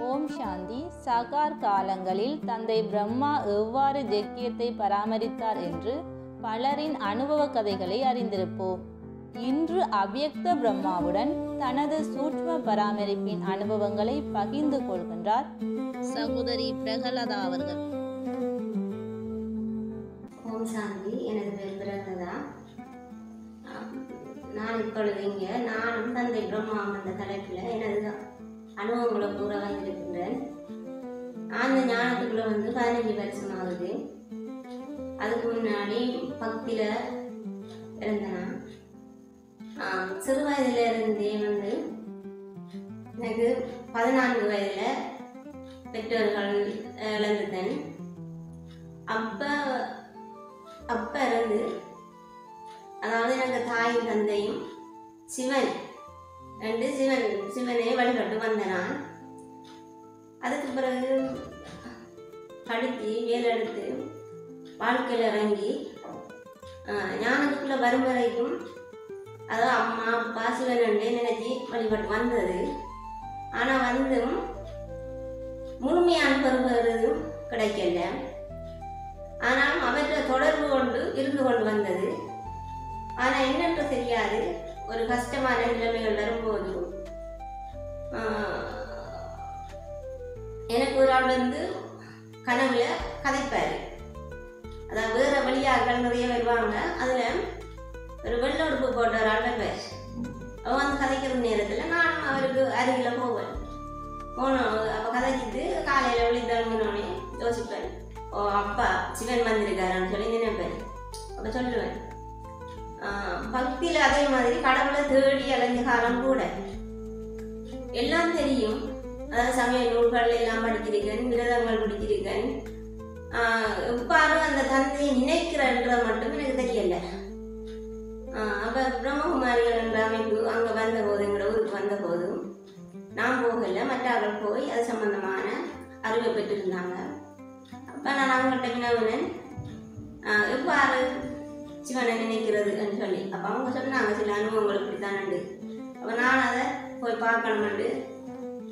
ஓம் சாந்தி. சகார் காலங்களில் தந்தை பிரம்மா எவ்வாறு ஜக்கியத்தை பராமரித்தார் என்று பலரின் அனுபவ கதைகளை அறிந்திருப்போம். இன்று அவ்யக்த பிரம்மாவுடன் தனது சூட்ச்ம பராமரிப்பின் அனுபவங்களை பகிர்ந்து கொள்கின்றார் சகோதரி பிரகலதா அவர்கள். ஓம் சாந்தி. எனது பேர் பிரகலதா. நான் இப்பொழுது இங்கே நானும் தந்தை பிரம்மா என்ற தலைப்பில் எனது அனுபவங்களை கூற வந்திருக்கின்றேன். அந்த ஞானத்துக்குள்ள 15 வருஷம் ஆகுது. அதுக்கு முன்னாடி பக்தியில் இருந்தேன். சிறு வயதுல இருந்தே எனக்கு 14 வயதில் பெற்றோர்கள் இழந்துட்டேன். அப்ப இருந்து அதாவது எனக்கு தாயும் தந்தையும் சிவனை வழிபட்டு வந்தேன் நான். அதுக்கு பிறகு படித்து வேலை எடுத்து வாழ்க்கையில் இறங்கி ஞானத்துக்குள்ள வரும் வரைக்கும் அதாவது அம்மா அப்பா சிவன் நினைச்சி வழிபட்டு வந்தது. ஆனால் வந்தும் முழுமையான பெறுவதும் கிடைக்கல. ஆனால் அவற்றை தொடர்பு கொண்டு இருந்து கொண்டு வந்தது. ஆனால் என்னென்று தெரியாது, ஒரு கஷ்டமான நிலைமைகள் வரும்போது எனக்கு ஒரு ஆள் கனவுல கதைப்பார். அதாவது வேற வழியாக்கள் நிறைய வருவாங்க. அதில் ஒரு வெள்ளை உடுப்பு போட்ட ஒரு ஆள் வருவார். அவன் கதைக்கிற நேரத்தில் நானும் அவருக்கு அருகில் போவேன். அப்போ கதைச்சிட்டு காலையில் விழித்தழுங்கினோடனே யோசிப்பேன், ஓ அப்பா சிவன் வந்திருக்காரான்னு சொல்லி நினைப்பேன். அப்போ சொல்லுவேன். பக்தியில் அதே மாதிரி கடவுளை தேடி அலைஞ்ச காலம் கூட எல்லாம் தெரியும். அதாவது சமய நூல்கள் எல்லாம் படிச்சிருக்கேன், விரதங்கள் பிடிச்சிருக்கேன். எவ்வாறு அந்த தந்தையை நினைக்கிறன்ற மட்டும் எனக்கு தெரியல. அப்போ பிரம்மகுமாரிகள் என்ற அமைப்பு அங்கே வந்தபோது, எங்களோட ஊருக்கு வந்தபோதும் நான் போகல, மற்றவர்கள் போய் அது சம்பந்தமான அறிவை பெற்றிருந்தாங்க. அப்போ நான் அவங்கள்ட்ட வினவினேன், எவ்வாறு சிவனை நினைக்கிறது என்று சொல்லி. அப்போ அவங்க சொன்னாங்க சில அனுபவங்கள் இப்படித்தானண்டு. அப்போ நான் அதை போய் பார்க்கணுமெண்டு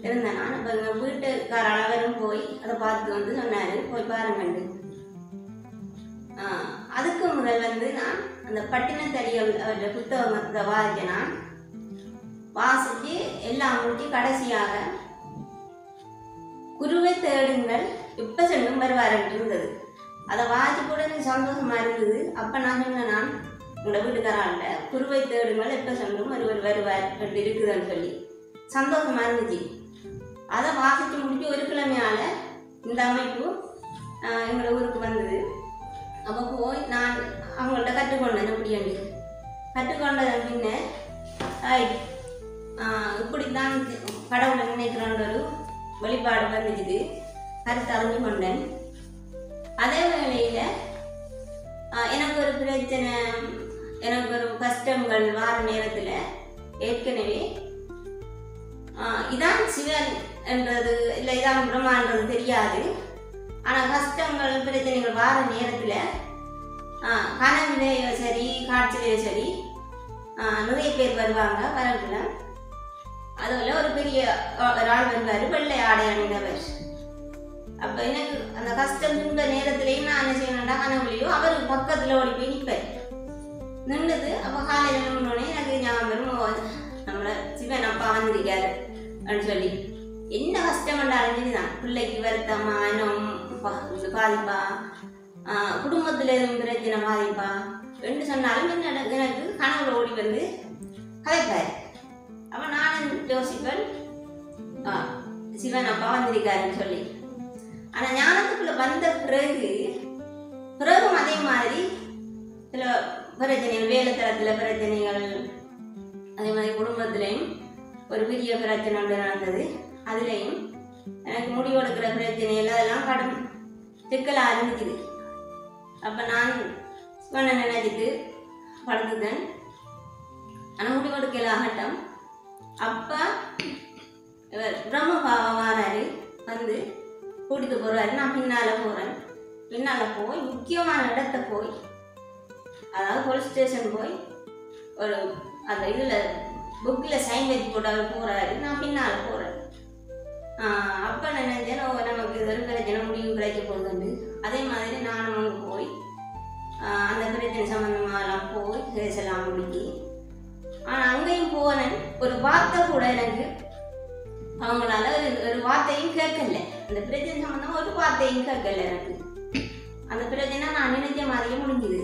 இருந்தேன். நான் இப்போ எங்கள் வீட்டுக்கார அளவரும் போய் அதை பார்த்து சொன்னார், போய் பாருங்கண்டு. அதுக்கு முதல் நான் அந்த பட்டினத்தடிகள் அவருடைய புத்தகத்தை வாசிக்க நான் வாசித்து எல்லாம் முடிச்சு கடைசியாக குருவை தேடுங்கள் இப்போ செல்லும் வருவார் என்று இருந்தது. அதை வாசி கூட எனக்கு சந்தோஷமா இருந்தது. அப்போ நான் சொன்னேன், நான் உங்களோட வீட்டுக்காராண்ட குருவை தேடுங்கள் எப்போ செல்லும் ஒருவர் வருவார் என்று இருக்குதுன்னு சொல்லி சந்தோஷமா இருந்துச்சு. அதை வாசித்து முடிச்சு ஒரு கிழமையால இந்த அமைப்பு எங்களோட ஊருக்கு வந்தது. அப்போ போய் நான் அவங்கள்ட்ட கற்றுக்கொண்டேன். எப்படி கற்றுக்கொண்டதன் பின்ன இப்படித்தான் கடவுளை நினைக்கிறோன்ற ஒரு வழிபாடு வந்துச்சுது. கருத்து அறிஞ்சு கொண்டேன். அதே வேளையில் எனக்கு ஒரு பிரச்சனை, எனக்கு ஒரு கஷ்டங்கள் வார நேரத்தில் ஏற்கனவே இதான் சிவன் என்றது இல்லை இதான் பிரம்மான்றது தெரியாது. ஆனால் கஷ்டங்கள் பிரச்சனைகள் வார நேரத்தில் கனவுலேயோ சரி காட்சியிலேயோ சரி நிறைய பேர் வருவாங்க. வரக்குள்ள அதில் ஒரு பெரிய ஒரு ஆள் வருவார், வெள்ளை ஆடை அணிந்தவர். அப்போ எனக்கு அந்த கஷ்டம் துன்ப நேரத்துலையும் நான் என்ன செய்யணும்டா, கனவுலையோ அவர் பக்கத்தில் ஓடி போய் நிற்பேன். நின்றுது. அப்போ காலையில் நின்னோடனே எனக்கு ஞாபகம் வரும், நம்மளை சிவன் அப்பா வந்திருக்காரு அப்படின்னு சொல்லி. என்ன கஷ்டம் அடைஞ்சது தான், பிள்ளைக்கு வருத்தம், மனம் பாதிப்பா, குடும்பத்தில் எதுவும் பிரச்சனை பாதிப்பா என்று சொன்னாலும் எனக்கு கனவுல ஓடி கதைப்பார். அப்போ நானும் யோசிப்பேன், சிவன் அப்பா வந்திருக்காருன்னு சொல்லி. ஆனால் ஞானத்துக்குள்ள வந்த பிறகும் அதே மாதிரி சில பிரச்சனைகள், வேலை தளத்தில் பிரச்சனைகள், அதே மாதிரி குடும்பத்திலையும் ஒரு பெரிய பிரச்சனை ஒன்று நடந்தது. அதுலேயும் எனக்கு முடிவெடுக்கிற பிரச்சனைகள் அதெல்லாம் கடும் சிக்கலாக இருந்துச்சுது. அப்போ நான் சிவனை நினைச்சிட்டு படுத்துட்டேன். ஆனால் முடிவெடுக்கல ஆகட்டும். அப்போ பிரம்ம பாவம் வாராரு, கூட்டிட்டு போறாரு. நான் பின்னால போய் முக்கியமான இடத்த போய், அதாவது போலீஸ் ஸ்டேஷன் போய் ஒரு அந்த இதில் புக்கில் சைன் வச்சு போட்டு அவர் போகிறாரு. நான் பின்னால் போகிறேன். அப்போ பிழைக்க போகுதுண்டு. அதே மாதிரி நானும் அங்கே போய் அந்த பிரச்சனை சம்மந்தமாகலாம் போய் பேசலாம் முடிக்கி. ஆனால் அங்கேயும் போனேன், ஒரு வார்த்தை கூட எனக்கு அவங்களால ஒரு வார்த்தையும் கேட்கல. அந்த பிரச்சனை சம்மந்தமாக ஒரு வார்த்தையும் கேட்கல எனக்கு. அந்த பிரச்சனை நான் நினைச்ச மாதிரியே முடிஞ்சுது.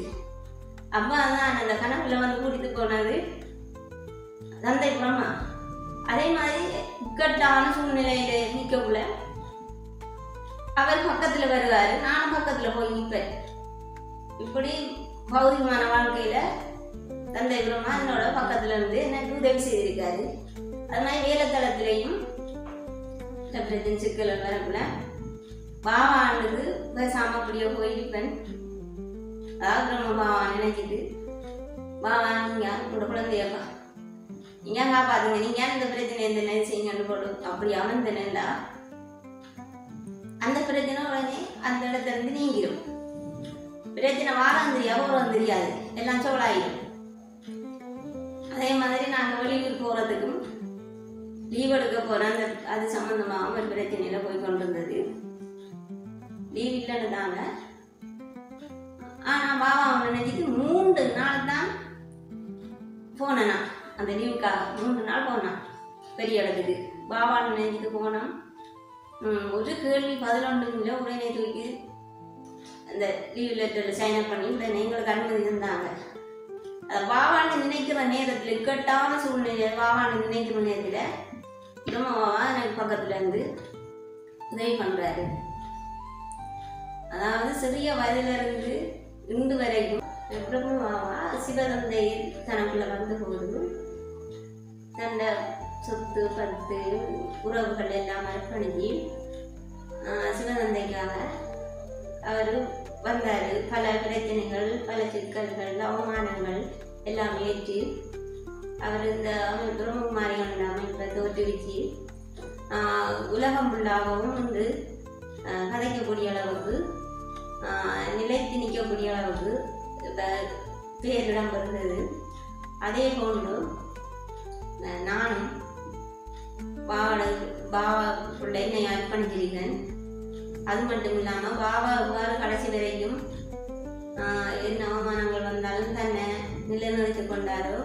அப்போ அதான் அந்த கனவுல வந்து கூட்டிட்டு போனது தந்தை பிரம்மா. அதே மாதிரி இக்கட்டான சூழ்நிலையில நிற்கக்குள்ள அவர் பக்கத்துல வருவாரு, நானும் பக்கத்துல போய் நிற்பேன். இப்படி பௌதிகமான வாழ்க்கையில தந்தை பிரம்மா என்னோட பக்கத்துல இருந்து எனக்கு உதவி செய்திருக்காரு. அது மாதிரி வேலைத்தளத்திலையும் பிரச்சனை சிக்கல் வரக்குள்ள பாவானுக்கு பேசாம அப்படியே போயிருப்பேன். அதாவது பிரம்ம பாவா நினைச்சிட்டு, பாவா நீங்க உங்களோட குழந்தையப்பா நீங்க காப்பாத்துங்க, நீங்க இந்த பிரச்சனை எந்த நேரம் செய்யுங்கன்னு போடு அப்படி அமர்ந்தேன்டா அந்த பிரச்சனை உடனே அந்த இடத்துல இருந்து நீங்கிடும். பிரச்சனை வாரம் தெரியாது, போறது தெரியாது, எல்லாம் சோழாயிடும். அதே மாதிரி நாங்கள் வெளியூர் போறதுக்கும் லீவ் எடுக்க போறேன். அந்த அது சம்பந்தமாக ஒரு பிரச்சனையில போய் கொண்டு வந்தது. லீவ் இல்லைன்னு தாங்க. ஆனா பாபா நினைச்சிட்டு 3 நாள் தான் போனேன். அந்த லீவுக்காக 3 நாள் போனான் பெரிய இடத்துக்கு. பாபா நினைச்சிட்டு போனோம். ஒரு கேள்வி 11 உடனே தூக்கி அந்த லீவ் லெட்டரில் சைன் அப் பண்ணி உடனே எங்களுக்கு அனுமதி இருந்தாங்க. அதை பாபான்னு நினைக்கிற நேரத்தில், இக்கட்டான சூழ்நிலை பாபான்னு நினைக்கிற நேரத்தில் பிரம்மாவா எனக்கு பக்கத்துல இருந்து உதவி பண்றாரு. அதாவது சிறிய வயதுல இருந்து இன்று வரைக்கும் பிரம்மாவா சிவதந்தை தனக்குள்ள வந்த போது தன்னை சொத்து பத்து உறவுகள் எல்லாம் அர்ப்பணிச்சு சிவதந்தைக்காக அவர் வந்தார். பல பிரச்சனைகள், பல சிக்கல்கள், அவமானங்கள் எல்லாம் ஏற்று அவர் இந்த பிரம்மகுமாரிகள் அமைப்பை தோற்றுவிச்சு உலகம் ஃபுல்லாகவும் இன்று கதைக்கக்கூடிய அளவுக்கு, நிலைத்து நிற்கக்கூடிய அளவுக்கு பேரிடம் வருகிறது. அதே போன்று நானும் பாபாவுக்குள்ள என்னை அர்ப்பணிச்சிருக்கேன். அது மட்டும் இல்லாமல் பாபா எவ்வாறு கடைசி வரைக்கும் என்ன அவமானங்கள் வந்தாலும் தன்னை நிலைநிறுத்தி கொண்டாரோ,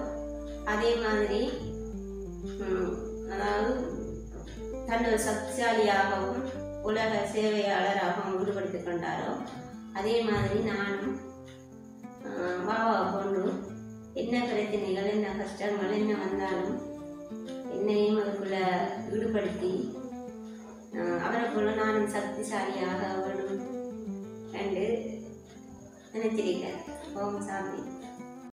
அதே மாதிரி அதாவது தன்னை சக்திசாலியாகவும் உலக சேவையாளராகவும் ஈடுபடுத்திக் கொண்டாரோ, அதே மாதிரி நானும் பாபாவை கொண்டு என்ன பிரச்சனைகள், என்ன கஷ்டங்கள் என்ன வந்தாலும் என்னையும் அதுக்குள்ள ஈடுபடுத்தி அவரை போல நானும் சக்திசாலியாக அவரும் என்று நினைச்சிருக்கேன். ஓம் சாமி.